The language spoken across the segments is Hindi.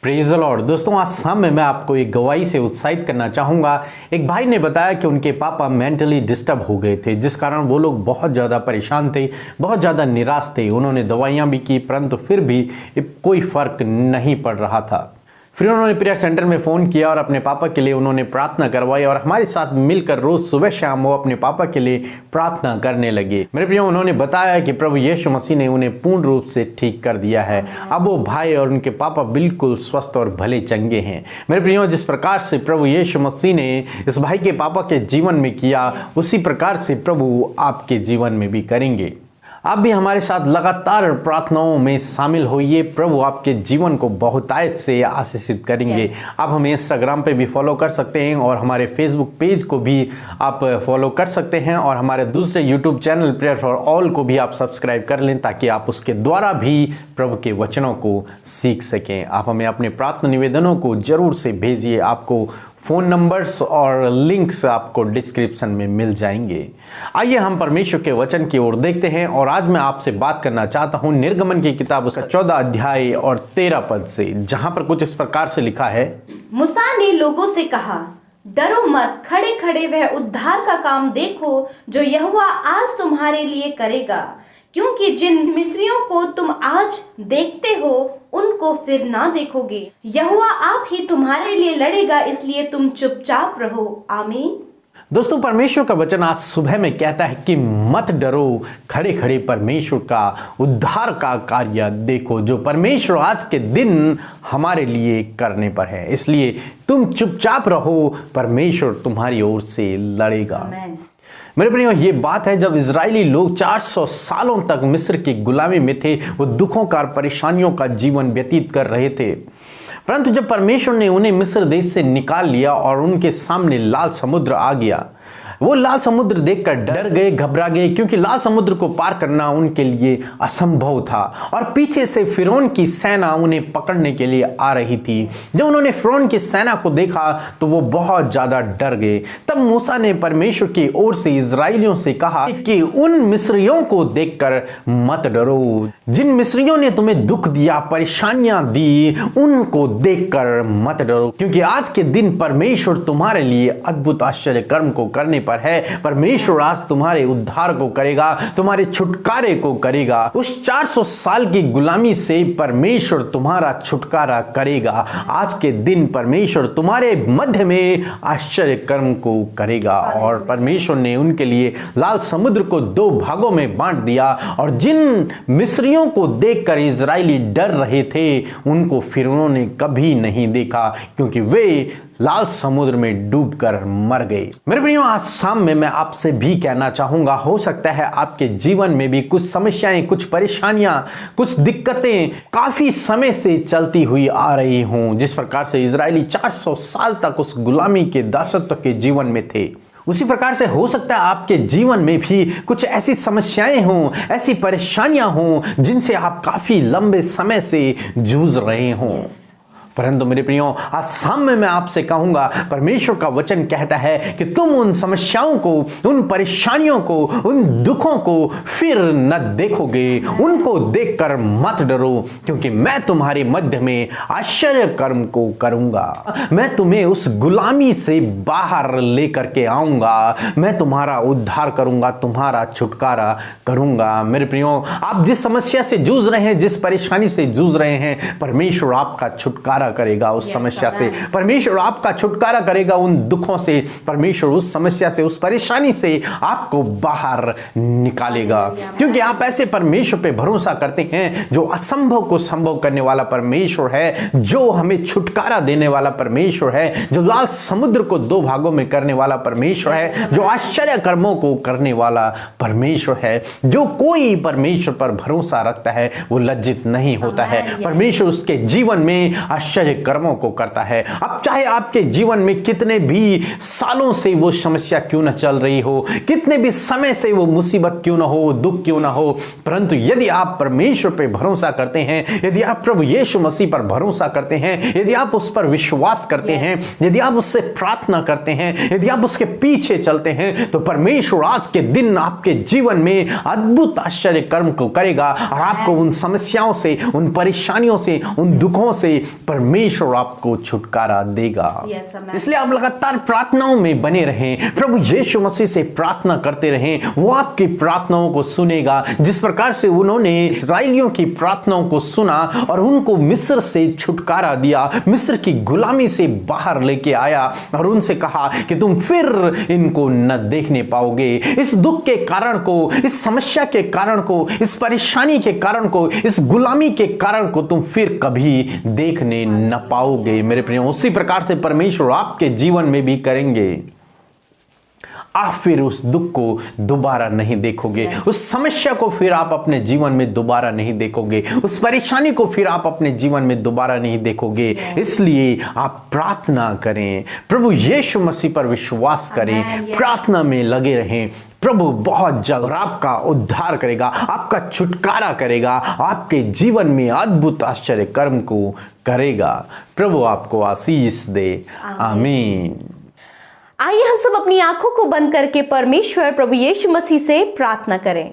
Praise the Lord. दोस्तों, आज शाम में मैं आपको एक गवाही से उत्साहित करना चाहूँगा। एक भाई ने बताया कि उनके पापा मेंटली डिस्टर्ब हो गए थे, जिस कारण वो लोग बहुत ज़्यादा परेशान थे, बहुत ज़्यादा निराश थे। उन्होंने दवाइयाँ भी की, परंतु फिर भी कोई फ़र्क नहीं पड़ रहा था। फिर उन्होंने प्रेयर सेंटर में फ़ोन किया और अपने पापा के लिए उन्होंने प्रार्थना करवाई और हमारे साथ मिलकर रोज़ सुबह शाम वो अपने पापा के लिए प्रार्थना करने लगे। मेरे प्रियो, उन्होंने बताया कि प्रभु यीशु मसीह ने उन्हें पूर्ण रूप से ठीक कर दिया है। अब वो भाई और उनके पापा बिल्कुल स्वस्थ और भले चंगे हैं। मेरे प्रियो, जिस प्रकार से प्रभु यीशु मसीह ने इस भाई के पापा के जीवन में किया, उसी प्रकार से प्रभु आपके जीवन में भी करेंगे। आप भी हमारे साथ लगातार प्रार्थनाओं में शामिल होइए। प्रभु आपके जीवन को बहुतायत से आशीषित करेंगे। आप हमें इंस्टाग्राम पे भी फॉलो कर सकते हैं और हमारे फेसबुक पेज को भी आप फॉलो कर सकते हैं और हमारे दूसरे YouTube channel prayer for all को भी आप सब्सक्राइब कर लें, ताकि आप उसके द्वारा भी प्रभु के वचनों को सीख सकें। आप हमें अपने प्रार्थना निवेदनों को जरूर से भेजिए। आपको फ़ोन नंबर्स और लिंक्स आपको डिस्क्रिप्शन में मिल जाएंगे। आइए हम परमेश्वर के वचन की ओर देखते हैं और आज मैं आपसे बात करना चाहता हूं निर्गमन की किताब उसका 14 अध्याय और 13 पद से, जहां पर कुछ इस प्रकार से लिखा है। मूसा ने लोगों से कहा, डरो मत, खड़े खड़े वह उद्धार का काम देखो जो यहोवा आज तुम्हारे लिए करेगा, क्योंकि जिन मिस्रियों को तुम आज देखते हो उनको फिर ना देखोगे। यहोवा आप ही तुम्हारे लिए लड़ेगा, इसलिए तुम चुपचाप रहो। आमीन। दोस्तों, परमेश्वर का वचन आज सुबह में कहता है कि मत डरो, खड़े खड़े परमेश्वर का उद्धार का कार्य देखो जो परमेश्वर आज के दिन हमारे लिए करने पर है। इसलिए तुम चुपचाप रहो, परमेश्वर तुम्हारी ओर से लड़ेगा। आमीन। मेरे प्रियो, ये बात है जब इजरायली लोग 400 सालों तक मिस्र की गुलामी में थे, वो दुखों का परेशानियों का जीवन व्यतीत कर रहे थे। परंतु जब परमेश्वर ने उन्हें मिस्र देश से निकाल लिया और उनके सामने लाल समुद्र आ गया, वो लाल समुद्र देखकर डर गए, घबरा गए, क्योंकि लाल समुद्र को पार करना उनके लिए असंभव था और पीछे से फिरौन की सेना उन्हें पकड़ने के लिए आ रही थी। जब उन्होंने फिरौन की सेना को देखा तो वो बहुत ज्यादा डर गए। तब मूसा ने परमेश्वर की ओर से इजराइलियों से कहा कि उन मिस्रियों को देखकर मत डरो। जिन मिस्रियों ने तुम्हें दुख दिया, परेशानियां दी, उनको देखकर मत डरो, क्योंकि आज के दिन परमेश्वर तुम्हारे लिए अद्भुत आश्चर्य कर्म को करने पर है। परमेश्वर आज तुम्हारे उद्धार को करेगा, तुम्हारे छुटकारे को करेगा। उस 400 साल की गुलामी से परमेश्वर तुम्हारा छुटकारा करेगा। आज के दिन परमेश्वर तुम्हारे मध्य में आश्चर्य कर्म को करेगा। और परमेश्वर ने उनके लिए लाल समुद्र को 2 भागों में बांट दिया और जिन मिस्रियों को देखकर इजरायली डर रहे थे, उनको फिरौन ने कभी नहीं देखा, क्योंकि वे लाल समुद्र में डूबकर मर गए। मेरे प्रियो, आज शाम में मैं आपसे भी कहना चाहूंगा, हो सकता है आपके जीवन में भी कुछ समस्याएं, कुछ परेशानियां, कुछ दिक्कतें काफी समय से चलती हुई आ रही हों। जिस प्रकार से इजरायली 400 साल तक उस गुलामी के दासत्व के जीवन में थे, उसी प्रकार से हो सकता है आपके जीवन में भी कुछ ऐसी समस्याएं हों, ऐसी परेशानियां हों, जिनसे आप काफी लंबे समय से जूझ रहे हों। परंतु मेरे प्रियो, आज शाम में मैं आपसे कहूंगा, परमेश्वर का वचन कहता है कि तुम उन समस्याओं को, उन परेशानियों को, उन दुखों को फिर न देखोगे, उनको देखकर मत डरो, क्योंकि मैं तुम्हारे मध्य में आश्चर्य कर्म को करूंगा। मैं तुम्हें उस गुलामी से बाहर लेकर के आऊंगा। मैं तुम्हारा उद्धार करूंगा, तुम्हारा छुटकारा करूंगा। मेरे प्रियो, आप जिस समस्या से जूझ रहे हैं, जिस परेशानी से जूझ रहे हैं, परमेश्वर आपका छुटकारा करेगा उस समस्या से। परमेश्वर आपका छुटकारा करेगा उन दुखों से। परमेश्वर उस समस्या से, उस परेशानी से आपको बाहर निकालेगा, क्योंकि आप ऐसे परमेश्वर पे भरोसा करते हैं जो असंभव को संभव करने वाला परमेश्वर है, जो हमें छुटकारा देने वाला परमेश्वर है, जो लाल समुद्र को 2 भागों में करने वाला परमेश्वर है, जो आश्चर्य कर्मों को करने वाला परमेश्वर है। जो कोई परमेश्वर पर भरोसा रखता है वो लज्जित नहीं होता है। परमेश्वर उसके जीवन में आश्चर्य कर्मों को करता है। अब चाहे आपके जीवन में कितने भी सालों से वो समस्या क्यों न चल रही हो, कितने भी समय से वो मुसीबत क्यों न हो, दुख क्यों न हो, परंतु यदि आप परमेश्वर पे भरोसा करते हैं, यदि आप प्रभु यीशु मसीह पर भरोसा करते हैं, यदि आप उस पर विश्वास करते हैं, यदि आप उससे प्रार्थना करते हैं, यदि आप उसके पीछे चलते हैं, तो परमेश्वर आज के दिन आपके जीवन में अद्भुत आश्चर्य कर्म को करेगा और आपको उन समस्याओं से, उन परेशानियों से, उन दुखों से परमेश्वर आपको छुटकारा देगा। Yes, amen. इसलिए आप लगातार प्रार्थनाओं में बने रहें, प्रभु यीशु मसीह से प्रार्थना करते रहें, वो आपकी प्रार्थनाओं को सुनेगा। जिस प्रकार से उन्होंने इस्राएलियों की प्रार्थनाओं को सुना और उनको मिस्र से छुटकारा दिया, मिस्र की गुलामी से बाहर लेके आया और उनसे कहा कि तुम फिर इनको न देखने पाओगे। इस दुख के कारण को, इस समस्या के कारण को, इस परेशानी के कारण को, इस गुलामी के कारण को तुम फिर कभी देखने न पाओगे। मेरे प्रिय, उसी प्रकार से परमेश्वर आपके जीवन में भी करेंगे। आप फिर उस दुख को दोबारा नहीं देखोगे, उस समस्या को फिर आप अपने जीवन में दोबारा नहीं देखोगे, उस परेशानी को फिर आप अपने जीवन में दोबारा नहीं देखोगे। इसलिए आप प्रार्थना करें, प्रभु यीशु मसीह पर विश्वास करें, प्रार्थना में लगे रहें। प्रभु बहुत जल्द आपका उद्धार करेगा, आपका छुटकारा करेगा, आपके जीवन में अद्भुत आश्चर्य कर्म को करेगा। प्रभु आपको आशीष दे। आमीन। आइए हम सब अपनी आंखों को बंद करके परमेश्वर प्रभु यीशु मसीह से प्रार्थना करें।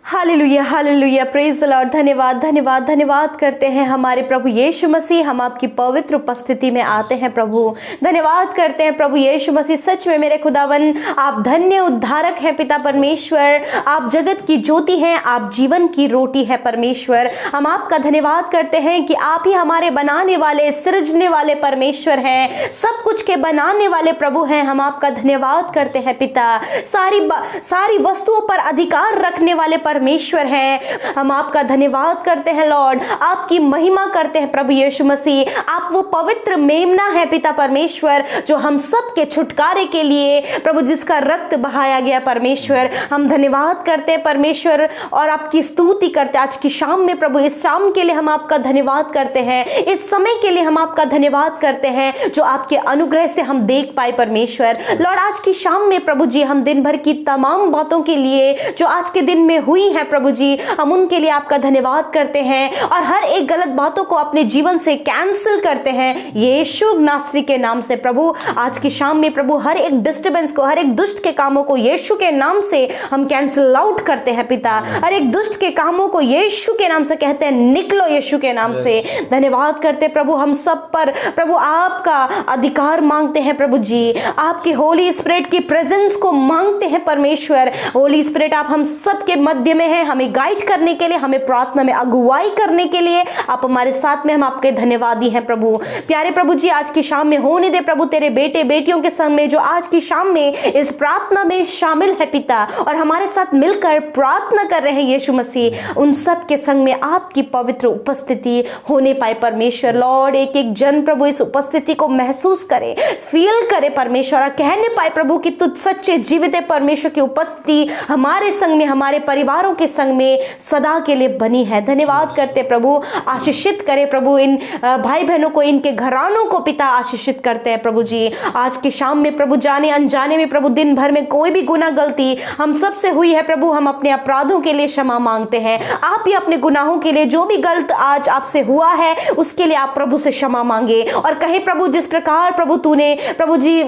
Hallelujah, hallelujah, praise the Lord. धन्यवाद, धन्यवाद, धन्यवाद करते हैं हमारे प्रभु यीशु मसीह। हम आपकी पवित्र उपस्थिति में आते हैं प्रभु। धन्यवाद करते हैं प्रभु यीशु मसीह। सच में मेरे खुदावन, आप धन्य उद्धारक हैं पिता परमेश्वर। आप जगत की ज्योति हैं, आप जीवन की रोटी है परमेश्वर। हम आपका धन्यवाद करते हैं कि आप ही हमारे बनाने वाले, सृजने वाले परमेश्वर हैं, सब कुछ के बनाने वाले प्रभु हैं। हम आपका धन्यवाद करते हैं पिता। सारी वस्तुओं पर अधिकार रखने वाले परमेश्वर हैं। हम आपका धन्यवाद करते हैं लॉर्ड, आपकी महिमा करते हैं प्रभु यीशु मसीह। आप वो पवित्र मेमना है पिता परमेश्वर, जो हम सब के छुटकारे के लिए प्रभु जिसका रक्त बहाया गया परमेश्वर। हम धन्यवाद करते हैं परमेश्वर और आपकी स्तुति करते हैं आज की शाम में प्रभु। इस शाम के लिए हम आपका धन्यवाद करते हैं, इस समय के लिए हम आपका धन्यवाद करते हैं जो आपके अनुग्रह से हम देख पाए परमेश्वर। लॉर्ड, आज की शाम में प्रभु जी हम दिन भर की तमाम बातों के लिए जो आज के दिन में हुई है प्रभु जी, हम उनके लिए आपका धन्यवाद करते हैं और हर एक गलत बातों को अपने जीवन से कैंसिल करते हैं यीशु नासरी के नाम से। प्रभु आज की शाम में प्रभु हर एक डिस्टर्बेंस को, हर एक दुष्ट के कामों को यीशु के नाम से हम कैंसिल आउट करते हैं पिता। हर एक दुष्ट के कामों को यीशु के नाम से कहते हैं निकलो यीशु के नाम से। धन्यवाद करते प्रभु हम सब पर प्रभु आपका अधिकार मांगते हैं प्रभु जी। आपकी होली स्पिरिट की प्रेजेंस को मांगते हैं परमेश्वर। होली स्पिरिट आप हम सब के मध्य में है, हमें गाइड करने के लिए, हमें प्रार्थना में अगुवाई करने के लिए आप हमारे साथ में। हम आपके धन्यवादी हैं प्रभु। प्यारे प्रभु जी, आज की शाम में होने दे प्रभु तेरे बेटे बेटियों के संग में जो आज की शाम में इस प्रार्थना में शामिल है पिता और हमारे साथ मिलकर प्रार्थना कर रहे हैं यीशु मसीह, उन सब के संग में आपकी पवित्र उपस्थिति होने पाए परमेश्वर। लॉर्ड, एक एक जन प्रभु इस उपस्थिति को महसूस करे, फील करे परमेश्वर और कहने पाए प्रभु कि तुझ सच्चे जीवित परमेश्वर की उपस्थिति हमारे संग में, हमारे परिवारों के संग में सदा के लिए बनी है। धन्यवाद करते प्रभु, आशीषित करे प्रभु इन भाई बहनों को, इनके घरानों को पिता आशीषित करते हैं प्रभु जी। आज की शाम में प्रभु जाने अनजाने में प्रभु दिन भर में कोई भी गुनाह गलती हम सब से हुई है प्रभु, हम अपने अपराधों के लिए क्षमा मांगते हैं। आप ही अपने गुनाहों के लिए जो भी गलत आज आपसे हुआ है उसके लिए आप प्रभु से क्षमा मांगे और कहे प्रभु जिस प्रकार प्रभु तूने प्रभु जी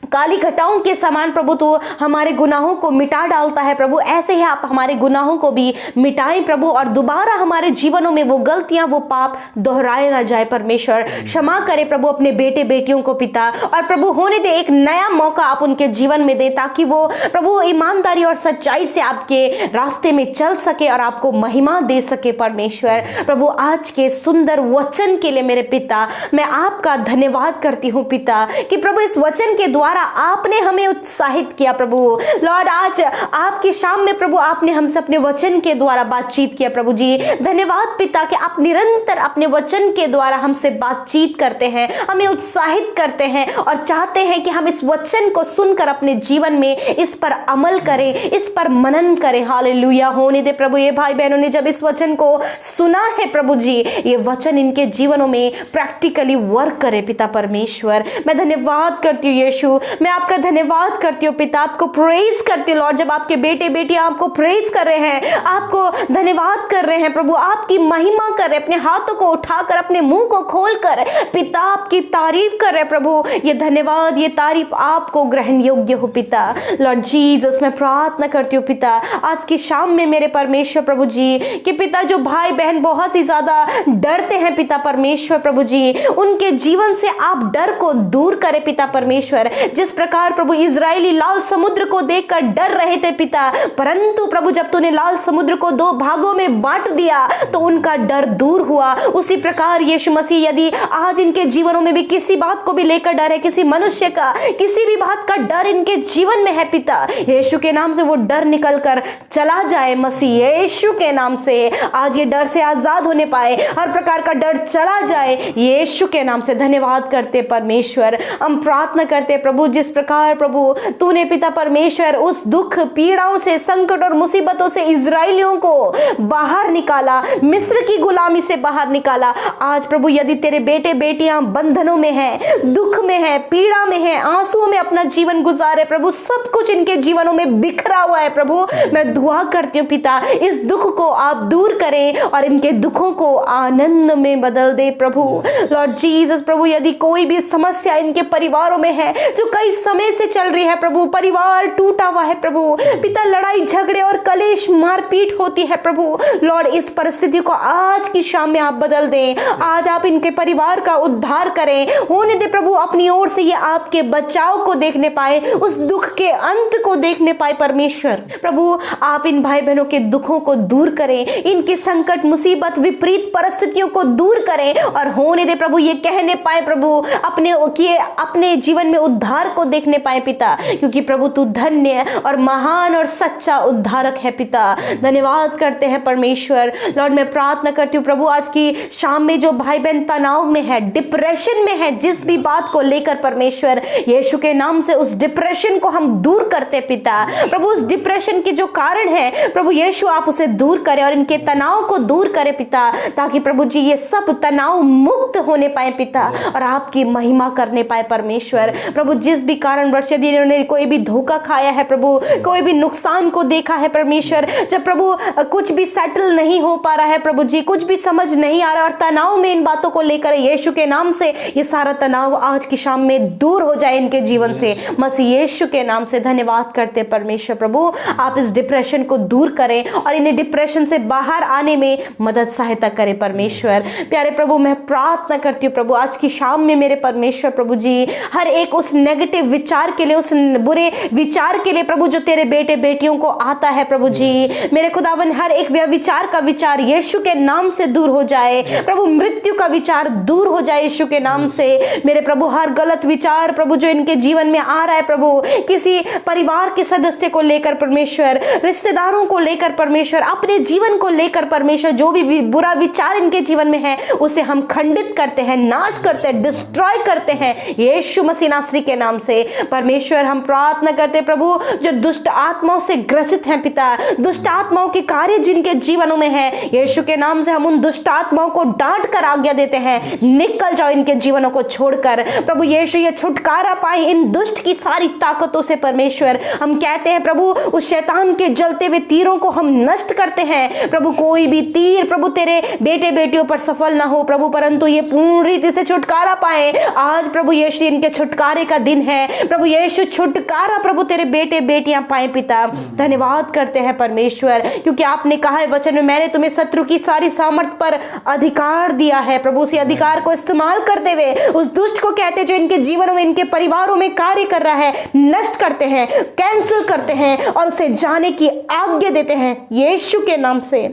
काली घटाओं के समान प्रभु तो हमारे गुनाहों को मिटा डालता है प्रभु, ऐसे ही आप हमारे गुनाहों को भी मिटाएं प्रभु और दोबारा हमारे जीवनों में वो गलतियां, वो पाप दोहराए ना जाए परमेश्वर। क्षमा करे प्रभु अपने बेटे बेटियों को पिता और प्रभु होने दे एक नया मौका आप उनके जीवन में दे ताकि वो प्रभु ईमानदारी और सच्चाई से आपके रास्ते में चल सके और आपको महिमा दे सके परमेश्वर। प्रभु आज के सुंदर वचन के लिए मेरे पिता मैं आपका धन्यवाद करती हूँ पिता कि प्रभु इस वचन के द्वारा आपने हमें उत्साहित किया प्रभु। लॉर्ड, आज आपकी शाम में प्रभु आपने हमसे अपने वचन के द्वारा बातचीत किया प्रभु जी। धन्यवाद पिता कि आप निरंतर अपने वचन के द्वारा हमसे बातचीत करते हैं, हमें उत्साहित करते हैं और चाहते हैं कि हम इस वचन को सुनकर अपने जीवन में इस पर अमल करें, इस पर मनन करें। हालेलुया होने दे प्रभु। ये भाई बहनों ने जब इस वचन को सुना है प्रभु जी, ये वचन इनके जीवनों में प्रैक्टिकली वर्क करे पिता परमेश्वर। मैं धन्यवाद करती हूँ यीशु मैं आपका धन्यवाद करती हूँ पिता, आपको प्रेज करती हूँ लॉर्ड। जब आपके बेटे बेटियां आपको प्रेज कर रहे हैं, आपको धन्यवाद कर रहे हैं प्रभु, आपकी महिमा कर रहे हैं, अपने हाथों को उठाकर अपने मुंह को खोलकर पिता आपकी तारीफ कर रहे हैं प्रभु, ये धन्यवाद ये तारीफ आपको ग्रहण योग्य हो पिता। लॉर्ड जीसस मैं प्रार्थना करती हूँ पिता आज की शाम में मेरे परमेश्वर प्रभु जी कि पिता जो भाई बहन बहुत ही ज्यादा डरते हैं पिता परमेश्वर प्रभु जी, उनके जीवन से आप डर को दूर करें पिता परमेश्वर। जिस प्रकार प्रभु इजरायली लाल समुद्र को देखकर डर रहे थे पिता, परंतु प्रभु जब तूने लाल समुद्र को 2 भागों में बांट दिया तो उनका डर दूर हुआ। उसी प्रकार यीशु मसीह यदि आज इनके जीवनों में भी किसी बात को भी लेकर डर है, किसी मनुष्य का किसी भी बात का डर इनके जीवन में है पिता, यीशु के नाम से वो डर निकल कर चला जाए। मसीह यीशु के नाम से आज ये डर से आजाद होने पाए, हर प्रकार का डर चला जाए यीशु के नाम से। धन्यवाद करते परमेश्वर, हम प्रार्थना करते प्रभु जिस प्रकार प्रभु तूने पिता परमेश्वर उस दुख पीड़ाओं से संकट और मुसीबतों से इजराइलियों को बाहर निकाला, मिस्र की गुलामी से बाहर निकाला, आज प्रभु यदि तेरे बेटे बेटियां बंधनों में हैं, दुख में हैं, पीड़ा में हैं, आंसुओं में अपना जीवन गुजारे प्रभु, सब कुछ इनके जीवनों में बिखरा हुआ है प्रभु, मैं दुआ करती हूँ पिता इस दुख को आप दूर करें और इनके दुखों को आनंद में बदल दे प्रभु। लॉर्ड जीसस प्रभु यदि कोई भी समस्या इनके परिवारों में है जो कई समय से चल रही है प्रभु, परिवार टूटा हुआ है प्रभु पिता, लड़ाई झगड़े और कलेश मारपीट होती है प्रभु, लॉर्ड इस परिस्थिति को आज की शाम में आप बदल दें, आज आप इनके परिवार का उद्धार करें, होने दे प्रभु अपनी ओर से ये आपके बचाव को देखने पाए, उस दुख के अंत को देखने पाए परमेश्वर प्रभु। आप इन भाई बहनों के दुखों को दूर करें, इनकी संकट मुसीबत विपरीत परिस्थितियों को दूर करें और होने दे प्रभु ये कहने पाए प्रभु अपने जीवन में उद्धार को देखने पाए पिता, क्योंकि प्रभु तू धन्य और महान और सच्चा उद्धारक है पिता। धन्यवाद करते हैं परमेश्वर। लॉर्ड मैं प्रार्थना करती हूँ प्रभु आज की शाम में जो भाई बहन तनाव में है, डिप्रेशन में है, जिस भी बात को लेकर परमेश्वर यीशु के नाम से उस डिप्रेशन को हम दूर करते पिता प्रभु, उस डिप्रेशन के जो कारण है प्रभु यीशु आप उसे दूर करें और इनके तनाव को दूर करें पिता, ताकि प्रभु जी ये सब तनाव मुक्त होने पाए पिता और आपकी महिमा करने पाए परमेश्वर। प्रभु जिस भी कारणवश यदि इन्होंने कोई भी धोखा खाया है प्रभु, कोई भी नुकसान को देखा है परमेश्वर, जब प्रभु कुछ भी सेटल नहीं हो पा रहा है प्रभु जी, कुछ भी समझ नहीं आ रहा और तनाव में इन बातों को लेकर यीशु के नाम से ये सारा तनाव आज की शाम में दूर हो जाए इनके जीवन से, मसीह यीशु के नाम से। धन्यवाद करते परमेश्वर प्रभु आप इस डिप्रेशन को दूर करें और इन्हें डिप्रेशन से बाहर आने में मदद सहायता करें परमेश्वर। प्यारे प्रभु मैं प्रार्थना करती हूँ प्रभु आज की शाम में मेरे परमेश्वर प्रभु जी हर एक उस नेगेटिव विचार के लिए, उस बुरे विचार के लिए प्रभु जो तेरे बेटे बेटियों को आता है प्रभु जी, मेरे खुदावन हर एक विचार का विचार यीशु के नाम से दूर हो जाए प्रभु, मृत्यु का विचार दूर हो जाए यीशु के नाम से। मेरे प्रभु हर गलत विचार प्रभु जो इनके जीवन में आ रहा है प्रभु, किसी परिवार के सदस्य को लेकर परमेश्वर, रिश्तेदारों को लेकर परमेश्वर, अपने जीवन को लेकर परमेश्वर, जो भी बुरा विचार इनके जीवन में है उसे हम खंडित करते हैं, नाश करते हैं, डिस्ट्रॉय करते हैं यीशु मसीह नासरी के नाम से। परमेश्वर हम प्रार्थना करते हैं प्रभु जो दुष्ट आत्माओं से ग्रसित हैं पिता, दुष्ट आत्माओं के कार्य जिनके जीवनों में है यीशु के नाम से हम उन दुष्ट आत्माओं को डांट कर आज्ञा देते हैं, निकल जाओ इनके जीवनों को छोड़कर प्रभु यीशु, ये छुटकारा पाए इन दुष्ट की सारी ताकतों से परमेश्वर। हम कहते हैं प्रभु उस शैतान के जलते हुए तीरों को हम नष्ट करते हैं प्रभु, कोई भी तीर प्रभु तेरे बेटे बेटियों पर सफल ना हो प्रभु, परंतु ये पूर्ण रीति से छुटकारा पाए। आज प्रभु यीशु इनके छुटकारे का दिन है प्रभु यीशु, छुटकारा प्रभु तेरे बेटे बेटियां पाए पिता। धन्यवाद करते हैं परमेश्वर क्योंकि आपने कहा है वचन में, मैंने तुम्हें शत्रु की सारी सामर्थ पर अधिकार दिया है प्रभु, उसी अधिकार को इस्तेमाल करते हुए उस दुष्ट को कहते जो इनके जीवनों में इनके परिवारों में कार्य कर रहा है नष्ट करते हैं, कैंसिल करते हैं और उसे जाने की आज्ञा देते हैं यीशु के नाम से।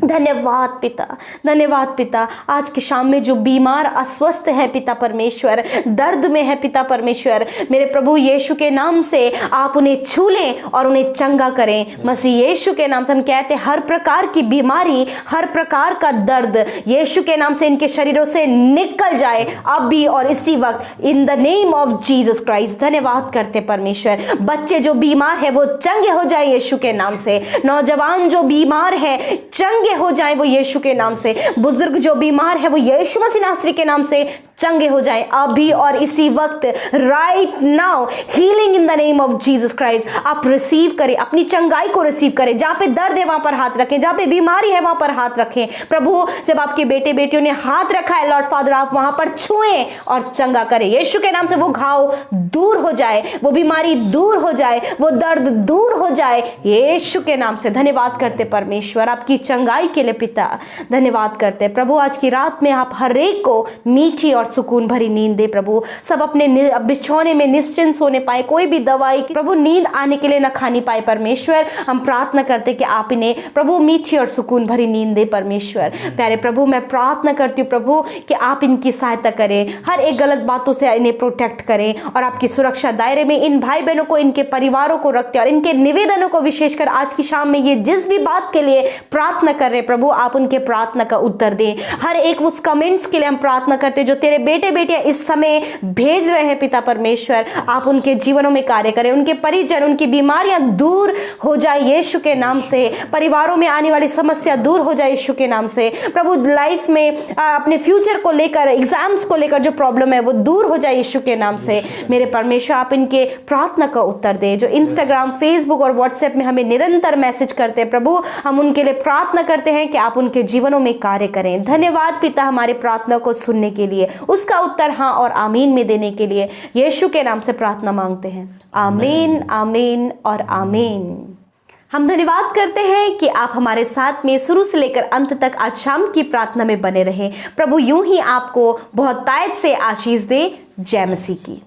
धन्यवाद पिता, धन्यवाद पिता। आज की शाम में जो बीमार अस्वस्थ है पिता परमेश्वर, दर्द में है पिता परमेश्वर, मेरे प्रभु यीशु के नाम से आप उन्हें छू लें और उन्हें चंगा करें मसीह यीशु के नाम से। हम कहते हैं हर प्रकार की बीमारी, हर प्रकार का दर्द यीशु के नाम से इनके शरीरों से निकल जाए अभी और इसी वक्त in the name of Jesus Christ. धन्यवाद करते परमेश्वर। बच्चे जो बीमार है वो चंगे हो जाए यीशु के नाम से, नौजवान जो बीमार है चंगे हो जाए वो यीशु के नाम से, बुजुर्ग जो बीमार है वो यीशु मसीह नासरी के नाम से चंगे हो जाए अभी और इसी वक्त, right now. Healing in the name of Jesus Christ. आप रिसीव करें, अपनी चंगाई को रिसीव करें। जहां पे दर्द है वहां पर हाथ रखें, जहां पे बीमारी है वहां पर हाथ रखें। प्रभु, जब आपके बेटे बेटियों ने हाथ रखा है लॉर्ड फादर, आप वहां पर छुएं और चंगा करें यीशु के नाम से। वो घाव दूर हो जाए, वो बीमारी दूर हो जाए, वो दर्द दूर हो जाए यीशु के नाम से। धन्यवाद करते परमेश्वर आपकी चंगाई के लिए पिता, धन्यवाद करते प्रभु। आज की रात में आप हर एक को मीठी और सुकून भरी नींद दे प्रभु। सब अपने बिछौने में निश्चिंत सोने पाए, कोई भी दवाई प्रभु नींद आने के लिए ना खानी पाए परमेश्वर। हम प्रार्थना करते कि आप इन्हें प्रभु मीठी और सुकून भरी नींद दे परमेश्वर। प्यारे प्रभु, मैं प्रार्थना करती हूँ प्रभु कि आप इनकी सहायता करें, हर एक गलत बातों से इन्हें प्रोटेक्ट करें और आपकी सुरक्षा दायरे में इन भाई बहनों को, इनके परिवारों को रखते और इनके निवेदनों को विशेषकर आज की शाम में ये जिस भी बात के लिए प्रार्थना कर रहे प्रभु, आप उनके प्रार्थना का उत्तर दें। हर एक उस कमेंट्स के लिए हम प्रार्थना करते जो तेरे बेटे बेटियां इस समय भेज रहे हैं पिता परमेश्वर, आप उनके जीवनों में कार्य करें। उनके परिजन, उनकी बीमारियां दूर हो जाए यीशु के नाम से। परिवारों में आने वाली समस्या दूर हो जाए यीशु के नाम से। प्रभु, लाइफ में अपने फ्यूचर को लेकर, एग्जाम्स को लेकर जो प्रॉब्लम है वो दूर हो जाए यीशु के नाम से। मेरे परमेश्वर, आप इनके प्रार्थना का उत्तर दे। जो इंस्टाग्राम, फेसबुक और व्हाट्सएप में हमें निरंतर मैसेज करते हैं प्रभु, हम उनके लिए प्रार्थना करते हैं कि आप उनके जीवनों में कार्य करें। धन्यवाद पिता हमारे प्रार्थना को सुनने के लिए, उसका उत्तर हाँ और आमीन में देने के लिए। यीशु के नाम से प्रार्थना मांगते हैं, आमीन, आमीन और आमीन। हम धन्यवाद करते हैं कि आप हमारे साथ में शुरू से लेकर अंत तक आज शाम की प्रार्थना में बने रहें। प्रभु यूं ही आपको बहुत तायत से आशीष दे। जय मसीह की।